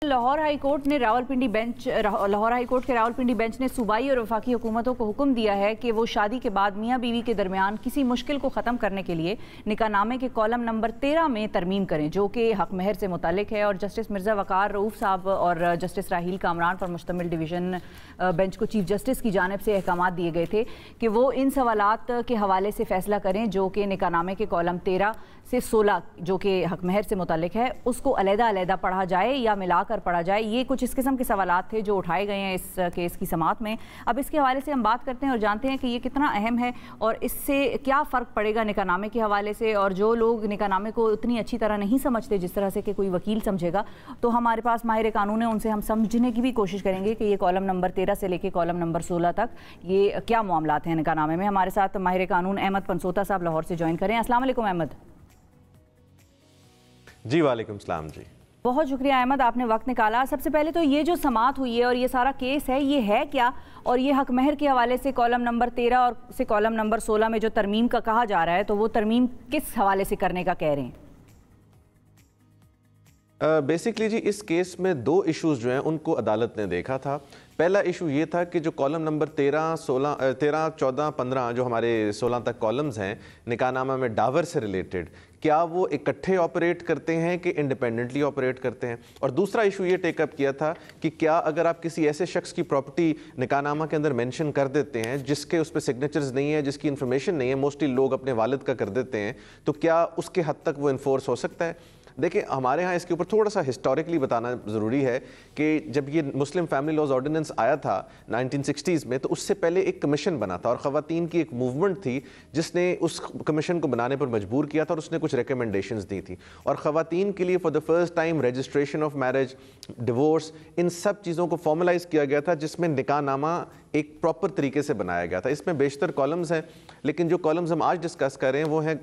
Lahore high court के Rawalpindi bench ने सूबाई और वफाकी हुकूमतों को हुक्म दिया है कि वो शादी के बाद मियाँ बीवी के दरमियान किसी मुश्किल को ख़त्म करने के लिए निकाहनामे के कॉलम नंबर 13 में तरमीम करें, जो कि हक महर से मुतालिक है। और जस्टिस मिर्ज़ा वक़ार रऊफ़ साहब और जस्टिस राहील कामरान पर मुश्तमिल डिवीज़न बेंच को चीफ जस्टिस की जानिब से अहकाम दिए गए थे कि वो इन सवालात के हवाले से फ़ैसला करें जो कि निकाहनामे के कॉलम 13 से 16 जो कि हक महर से मुतालिक है उसको अलहदा पढ़ा जाए या मिलाकर पढ़ा जाए। ये कुछ इस किस्म के सवालात थे जो उठाए गए हैं इस केस की समाअत में। अब इसके हवाले से हम बात करते हैं और जानते हैं कि ये कितना अहम है और इससे क्या फ़र्क पड़ेगा निकाहनामे के हवाले से। और जो लोग निकाहनामे को उतनी अच्छी तरह नहीं समझते जिस तरह से कि कोई वकील समझेगा, तो हमारे पास माहिर कानून है, उनसे हम समझने की भी कोशिश करेंगे कि ये कॉलम नंबर 13 से लेकर कॉलम नंबर 16 तक ये क्या मामलात हैं निकाहनामे में। हमारे साथ माहिर कानून अहमद पंसोता साहब लाहौर से ज्वाइन करें। अस्सलाम वालेकुम अहमद। जी वालेकुम सलाम जी, बहुत शुक्रिया अहमद, आपने वक्त निकाला। सबसे पहले तो ये जो समाअत हुई है और ये सारा केस है, ये है क्या, और ये हक महर के हवाले से कॉलम नंबर 13 और से कॉलम नंबर 16 में जो तरमीम का कहा जा रहा है, तो वो तरमीम किस हवाले से करने का कह रहे हैं? बेसिकली जी इस केस में दो इश्यूज जो हैं उनको अदालत ने देखा था। पहला इशू ये था कि जो कॉलम नंबर 13, 14, 15 जो हमारे 16 तक कॉलम्स हैं निकाहनामा में डावर से रिलेटेड, क्या वो इकट्ठे ऑपरेट करते हैं कि इंडिपेंडेंटली ऑपरेट करते हैं। और दूसरा इशू ये टेकअप किया था कि क्या अगर आप किसी ऐसे शख्स की प्रॉपर्टी निकाहनामा के अंदर मेंशन कर देते हैं जिसके उस पर सिग्नेचर्स नहीं है, जिसकी इन्फॉर्मेशन नहीं है, मोस्टली लोग अपने वालिद का कर देते हैं, तो क्या उसके हद तक वो इन्फोर्स हो सकता है। देखिए हमारे यहाँ इसके ऊपर थोड़ा सा हिस्टोरिकली बताना ज़रूरी है कि जब ये मुस्लिम फैमिली लॉज ऑर्डिनेंस आया था 1960s में, तो उससे पहले एक कमीशन बना था और ख़वातीन की एक मूवमेंट थी जिसने उस कमीशन को बनाने पर मजबूर किया था और उसने कुछ रिकमेंडेशंस दी थी। और ख़वातीन के लिए for the first time registration of marriage, divorce, इन सब चीज़ों को फॉर्मलाइज किया गया था जिसमें निकाहनामा एक प्रॉपर तरीके से बनाया गया था। इसमें बेशतर कॉलम्स हैं, लेकिन जो कॉलम्स हम आज डिस्कस कर रहे हैं वो हैं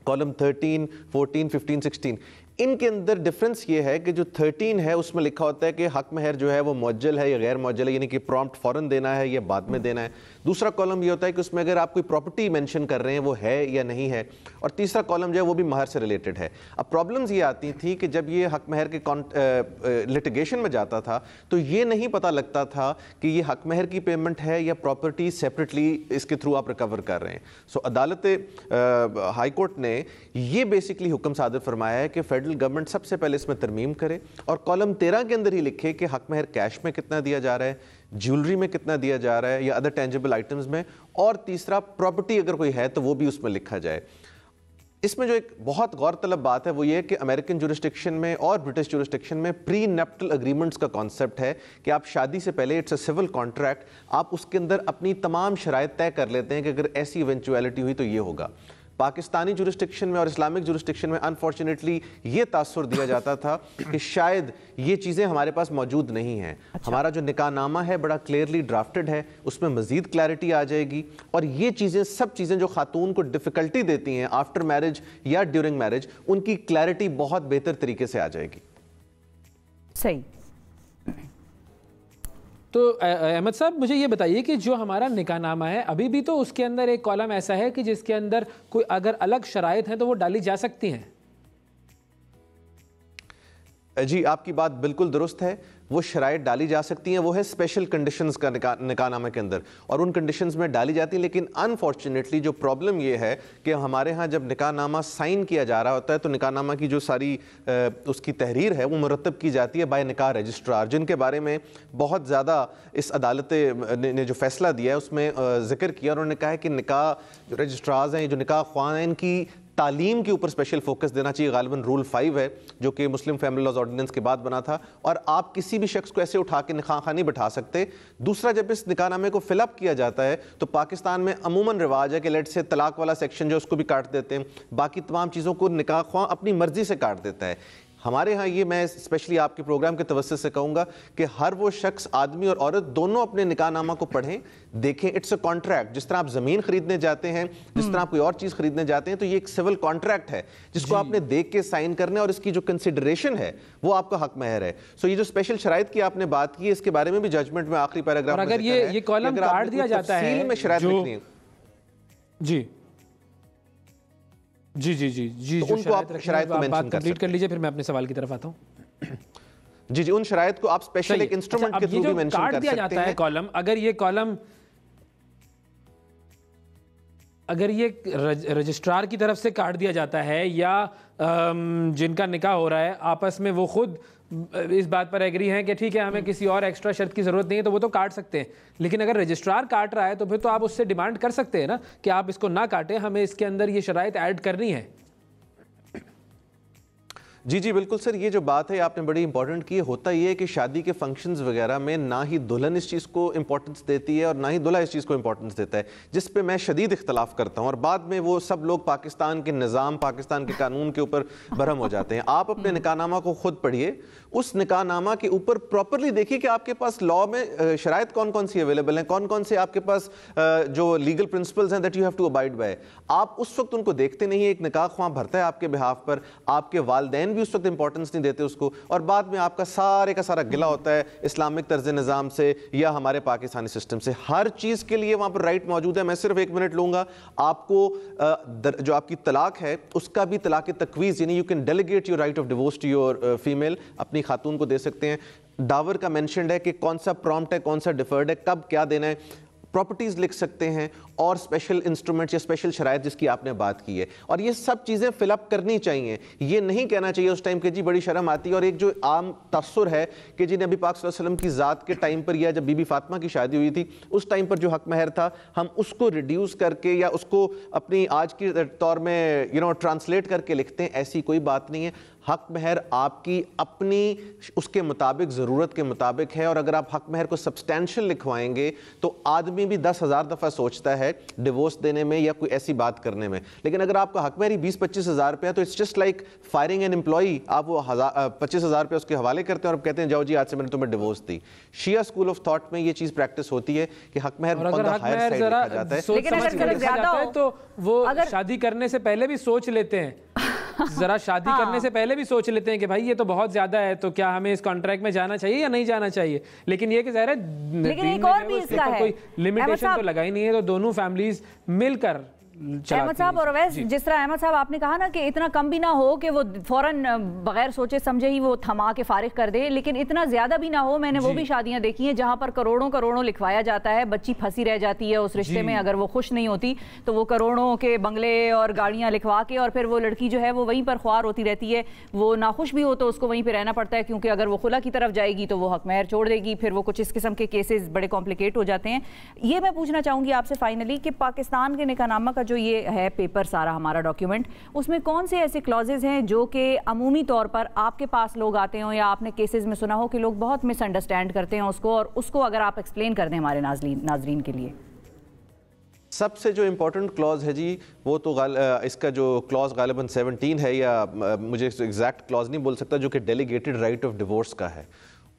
कॉलम 13, 14, 15, 16। इनके अंदर डिफरेंस ये है कि जो 13 है उसमें लिखा होता है कि हक महर जो है वो मुअज्जल है या गैर मुअज्जल है, यानी कि प्रॉम्प्ट फ़ौरन देना है या बाद में देना है। दूसरा कॉलम ये होता है कि उसमें अगर आप कोई प्रॉपर्टी मेंशन कर रहे हैं वो है या नहीं है। और तीसरा कॉलम जो है वो भी महर से रिलेटेड है। अब प्रॉब्लम्स ये आती थी कि जब ये हक महर के लिटिगेशन में जाता था तो ये नहीं पता लगता था कि ये हक महर की पेमेंट है या प्रॉपर्टी सेपरेटली इसके थ्रू आप रिकवर कर रहे हैं। सो अदालत हाई कोर्ट ने ये बेसिकली हुक्म सादर फरमाया है कि फेडरल गवर्नमेंट सबसे पहले इसमें तरमीम करे और कॉलम 13 के अंदर ही लिखे कि हक महर कैश में कितना दिया जा रहा है, ज्वेलरी में कितना दिया जा रहा है या अदर टेंजिबल आइटम्स में, और तीसरा प्रॉपर्टी अगर कोई है तो वो भी उसमें लिखा जाए। इसमें जो एक बहुत गौरतलब बात है वो ये कि अमेरिकन जुरिस्डिक्शन में और ब्रिटिश जुरिस्डिक्शन में प्री नेप्टल एग्रीमेंट्स का कॉन्सेप्ट है कि आप शादी से पहले, इट्स अ सिविल कॉन्ट्रैक्ट, आप उसके अंदर अपनी तमाम शराइत तय कर लेते हैं कि अगर ऐसी इवेंचुअलिटी हुई तो ये होगा। पाकिस्तानी जुरिस्डिक्शन में और इस्लामिक जुरिस्डिक्शन में अनफॉर्चुनेटली ये तासुर दिया जाता था कि शायद ये चीज़ें हमारे पास मौजूद नहीं हैं। हमारा जो निकाहनामा है बड़ा क्लियरली ड्राफ्टेड है, उसमें मज़ीद क्लैरिटी आ जाएगी और ये चीज़ें, सब चीज़ें जो खातून को डिफ़िकल्टी देती हैं आफ्टर मैरिज या ड्यूरिंग मैरिज, उनकी क्लैरिटी बहुत बेहतर तरीके से आ जाएगी। सही। तो अहमद साहब मुझे ये बताइए कि जो हमारा निकाहनामा है अभी भी तो उसके अंदर एक कॉलम ऐसा है कि जिसके अंदर कोई अगर अलग शराइत हैं तो वो डाली जा सकती हैं। जी आपकी बात बिल्कुल दुरुस्त है, वो शराइत डाली जा सकती हैं, वो है स्पेशल कंडीशंस का निकाहनामा के अंदर और उन कंडीशंस में डाली जाती है। लेकिन अनफॉर्चुनेटली जो प्रॉब्लम ये है कि हमारे यहाँ जब निकाहनामा साइन किया जा रहा होता है तो निकाहनामा की जो सारी उसकी तहरीर है वो मुरतब की जाती है बाय निकाह रजिस्ट्रार, जिनके बारे में बहुत ज़्यादा इस अदालत ने जो फैसला दिया है उसमें जिक्र किया। उन्होंने कहा है कि निकाह जो रजिस्ट्रार्स हैं, जो निकाह ख्वान हैं, इनकी तालीम के ऊपर स्पेशल फोकस देना चाहिए। गालिबन रूल 5 है जो कि मुस्लिम फैमिली लॉज ऑर्डिनेंस के बाद बना था, और आप किसी भी शख्स को ऐसे उठा के निकाह खां नहीं बैठा सकते। दूसरा, जब इस निकाहनामे को फिलअप किया जाता है तो पाकिस्तान में अमूमन रिवाज है कि लेट से तलाक वाला सेक्शन जो उसको भी काट देते हैं, बाकी तमाम चीज़ों को निकाह खां अपनी मर्जी से काट देता है। हमारे यहाँ ये मैं स्पेशली आपके प्रोग्राम के तवज्जुह से कहूँगा कि हर वो शख्स, आदमी और औरत दोनों, अपने निकाहनामा को पढ़ें, देखें। It's a contract. जिस तरह आप ज़मीन खरीदने जाते हैं, जिस तरह आप कोई और चीज़ खरीदने जाते हैं, तो ये एक सिविल कॉन्ट्रैक्ट है जिसको आपने देख के साइन करना है और इसकी जो कंसिडरेशन है वो आपका हक महर है। सो ये जो स्पेशल शराइत की आपने बात की, इसके बारे में भी जजमेंट में आखिरी पैराग्राफ अगर ये कॉलम काट दिया जाता है में शराइत लिखनी है जी जी जी जी जी, तो उनको आप शराइत को बात मेंशन कंप्लीट कर लीजिए, फिर मैं अपने सवाल की तरफ आता हूँ। जी जी, उन शराइत को आप स्पेशल एक इंस्ट्रूमेंट के थ्रू भी मेंशन कर सकते हैं। जाता है कॉलम, अगर ये रजिस्ट्रार की तरफ से काट दिया जाता है या जिनका निकाह हो रहा है आपस में वो खुद इस बात पर एग्री हैं कि ठीक है हमें किसी और एक्स्ट्रा शर्त की जरूरत नहीं है, तो वो तो काट सकते हैं। लेकिन अगर रजिस्ट्रार काट रहा है तो फिर तो आप उससे डिमांड कर सकते हैं ना कि आप इसको ना काटें, हमें इसके अंदर ये शराइत ऐड करनी है। जी जी बिल्कुल सर, ये जो बात है आपने बड़ी इंपॉर्टेंट की। होता ये है कि शादी के फंक्शंस वगैरह में ना ही दुल्हन इस चीज़ को इंपॉर्टेंस देती है और ना ही दूल्हा इस चीज़ को इंपॉर्टेंस देता है, जिस पे मैं शदीद इख्तलाफ करता हूँ। और बाद में वो सब लोग पाकिस्तान के निज़ाम, पाकिस्तान के कानून के ऊपर बरहम हो जाते हैं। आप अपने निकाहनामा को खुद पढ़िए, उस निकाहनामा के ऊपर प्रॉपरली देखिए कि आपके पास लॉ में शराइत कौन कौन सी अवेलेबल हैं, कौन कौन से आपके पास जो लीगल प्रिंसिपल्स हैं that you have to abide by. आप उस वक्त उनको देखते नहीं। एक निकाह ख्वाह भरता है आपके बिहाफ पर, आपके वालिदैन भी उस वक्त इंपॉर्टेंस नहीं देते उसको, और बाद में आपका सारे का सारा गिला होता है इस्लामिक तर्ज निज़ाम से या हमारे पाकिस्तानी सिस्टम से। हर चीज़ के लिए वहाँ पर राइट मौजूद है। मैं सिर्फ 1 मिनट लूँगा। आपको जो आपकी तलाक है उसका भी तलाक तकवीज़, यानी you can delegate your right of divorce to your female, अपनी खातून को दे सकते हैं। डावर का मेंशन्ड है कि कौन सा प्रॉम्प्ट है, कौन सा डिफर्ड है, कब क्या देना है, प्रॉपर्टीज लिख सकते हैं, और स्पेशल इंस्ट्रूमेंट्स या स्पेशल शराइत जिसकी आपने बात की है। और ये सब चीज़ें फिलअप करनी चाहिए। ये नहीं कहना चाहिए उस टाइम के जी बड़ी शर्म आती है। और एक जो आम तस्सुर है कि जी नबी पाक सल्लल्लाहु अलैहि वसल्लम की ज़ात के टाइम पर या जब बीबी फातिमा की शादी हुई थी उस टाइम पर जो हक महर था हम उसको रिड्यूस करके या उसको अपनी आज के तौर में ट्रांसलेट करके लिखते हैं, ऐसी कोई बात नहीं है। हक महर आपकी अपनी उसके मुताबिक, ज़रूरत के मुताबिक है। और अगर आप हक महर को सब्सटैंशियल लिखवाएंगे तो आदमी भी 10,000 दफ़ा सोचता है डिवोर्स देने में या कोई ऐसी बात करने में। लेकिन अगर आपका हक महर ही 20-25 हज़ार रुपया, तो it's just like firing an employee. आप वो 25 हज़ार रुपये उसके हवाले करते हैं और कहते हैं जाओ जी आज से मैंने तुम्हें डिवोर्स दी। शिया स्कूल ऑफ थॉट में ये चीज़ प्रैक्टिस होती है कि हक महर तो वो शादी करने से पहले भी सोच लेते हैं, जरा शादी करने से पहले भी सोच लेते हैं कि भाई ये तो बहुत ज्यादा है, तो क्या हमें इस कॉन्ट्रैक्ट में जाना चाहिए या नहीं जाना चाहिए। लेकिन ये कि ज़ाहिर है लेकिन एक और भी इसका है, कोई लिमिटेशन तो लगाई नहीं है, तो दोनों फैमिलीज मिलकर अहमद साहब और अवैस, जिस तरह अहमद साहब आपने कहा ना कि इतना कम भी ना हो कि वो फौरन बगैर सोचे समझे ही वो थमा के फारिग कर दे, लेकिन इतना ज्यादा भी ना हो। मैंने वो भी शादियां देखी हैं जहां पर करोड़ों करोड़ों लिखवाया जाता है, बच्ची फंसी रह जाती है उस रिश्ते में। अगर वो खुश नहीं होती तो वो करोड़ों के बंगले और गाड़ियां लिखवा के, और फिर वो लड़की जो है वो वहीं पर ख्वार होती रहती है। वो नाखुश भी हो तो उसको वहीं पर रहना पड़ता है, क्योंकि अगर वो खुला की तरफ जाएगी तो वो हक महर छोड़ देगी। फिर वो कुछ इस किस्म के केसेस बड़े कॉम्प्लिकेट हो जाते हैं। ये मैं पूछना चाहूंगी आपसे फाइनली कि पाकिस्तान के निकाहनामा का जो ये है पेपर, सारा हमारा डॉक्यूमेंट, उसमें कौन से ऐसे क्लॉजेज हैं जो कि अमूमी तौर पर आपके पास लोग आते हो या आपने केसेस में सुना हो कि लोग बहुत मिसअंडरस्टैंड करते हैं उसको, और उसको अगर आप एक्सप्लेन कर दें हमारे नाजरीन के लिए। सबसे जो इम्पोर्टेंट क्लॉज है जी वो तो इसका जो क्लॉज गालिबन 17 है, या मुझे एग्जैक्ट क्लॉज नहीं बोल सकता, जो कि डेलीगेटेड राइट ऑफ डिवोर्स का है।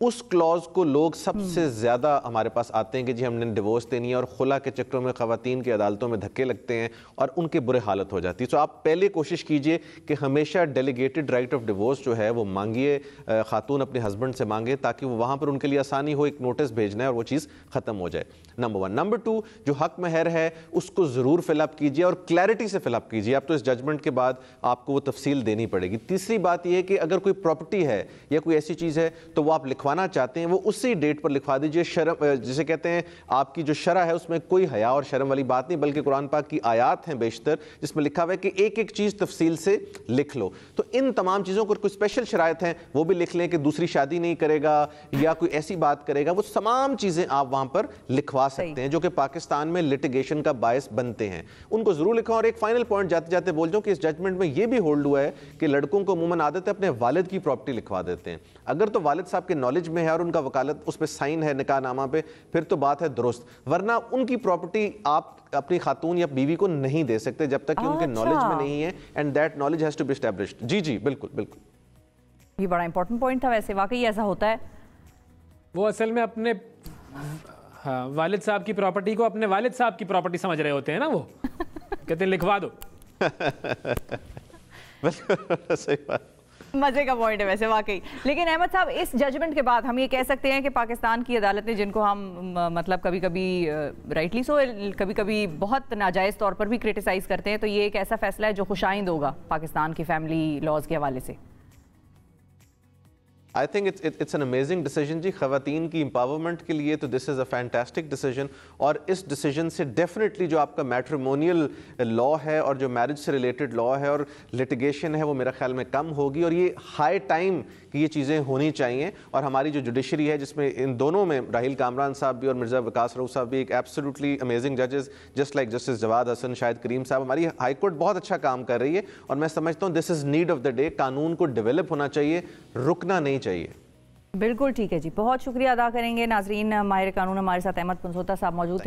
उस क्लॉज को लोग सबसे ज़्यादा हमारे पास आते हैं कि जी हमने डिवोर्स देनी है, और खुला के चक्रों में ख़वातीन की अदालतों में धक्के लगते हैं और उनकी बुरे हालत हो जाती है। तो आप पहले कोशिश कीजिए कि हमेशा डेलीगेटेड राइट ऑफ डिवोर्स जो है वो मांगिए, खातून अपने हस्बैंड से मांगे, ताकि वो वहाँ पर उनके लिए आसानी हो, एक नोटिस भेजना है और वो चीज़ ख़त्म हो जाए। नंबर 1। नंबर 2, जो हक महर है उसको ज़रूर फिलअप कीजिए और क्लैरिटी से फिलअप कीजिए। अब तो इस जजमेंट के बाद आपको वो तफसील देनी पड़ेगी। तीसरी बात यह कि अगर कोई प्रॉपर्टी है या कोई ऐसी चीज़ है तो वो आप लिखवाना चाहते हैं, वो उसी डेट पर लिखवा दीजिए। शर्म, जिसे कहते हैं आपकी जो शरह है उसमें कोई हया और शर्म वाली बात नहीं, बल्कि कुरान पाक की आयात हैं बेशतर जिसमें लिखा हुआ है कि एक एक चीज़ तफसील से लिख लो। तो इन तमाम चीज़ों को कोई स्पेशल शराइत हैं वो भी लिख लें कि दूसरी शादी नहीं करेगा या कोई ऐसी बात करेगा, वो तमाम चीज़ें आप वहाँ पर लिखवा सकते हैं जो कि पाकिस्तान में लिटिगेशन का बायस बनते हैं। उनको ज़रूर लिखा। और एक फाइनल पॉइंट जाते जाते बोल जाऊँ कि इस जजमेंट में यह भी होल्ड हुआ है कि लड़कों को अमूमन आदत है अपने वालिद की प्रॉपर्टी लिखवा देते हैं। अगर तो वालिद साहब के नॉलेज में है और उनका वकालत उस पर साइन है निकाहनामा पे, फिर तो बात है दुरुस्त, वरना उनकी प्रॉपर्टी आप अपनी खातून या बीवी को नहीं दे सकते जब तक कि उनके नॉलेज में नहीं है, and that knowledge has to be established. जी जी बिल्कुल बिल्कुल, ये बड़ा इंपॉर्टेंट पॉइंट था। वैसे वाकई ऐसा होता है, वो असल में अपने वालिद साहब की प्रॉपर्टी को अपने वालिद साहब की प्रॉपर्टी समझ रहे होते हैं ना, वो कहते हैं लिखवा दो। सही बात, मजे का पॉइंट है वैसे वाकई। लेकिन अहमद साहब, इस जजमेंट के बाद हम ये कह सकते हैं कि पाकिस्तान की अदालतें, जिनको हम मतलब कभी कभी राइटली सो कभी कभी बहुत नाजायज़ तौर पर भी क्रिटिसाइज़ करते हैं, तो ये एक ऐसा फैसला है जो खुशाइंद होगा पाकिस्तान की फैमिली लॉज के हवाले से। I think it's an amazing decision जी। ख़वातीन की एम्पावरमेंट के लिए तो this is a fantastic decision, और इस डिसीजन से डेफिनेटली जो आपका मैट्रिमोनियल लॉ है और जो मैरिज से रिलेटेड लॉ है और लिटिगेशन है वो मेरा ख्याल में कम होगी, और ये हाई टाइम कि ये चीज़ें होनी चाहिए। और हमारी जो जुडिशरी है जिसमें इन दोनों में राहील कामरान साहब भी और मिर्ज़ा वकास रऊफ साहब भी एक एब्सोल्युटली अमेजिंग जजेस, just like justice Jawad Hassan, Shahid Karim साहब, हमारी हाई कोर्ट बहुत अच्छा काम कर रही है। और मैं समझता हूँ this is need of the day. कानून को डेवलप होना चाहिए, रुकना नहीं चाहिए। बिल्कुल ठीक है जी, बहुत शुक्रिया अदा करेंगे। नाजरीन, माहिर कानून हमारे साथ अहमद पंसोता साहब मौजूद थे।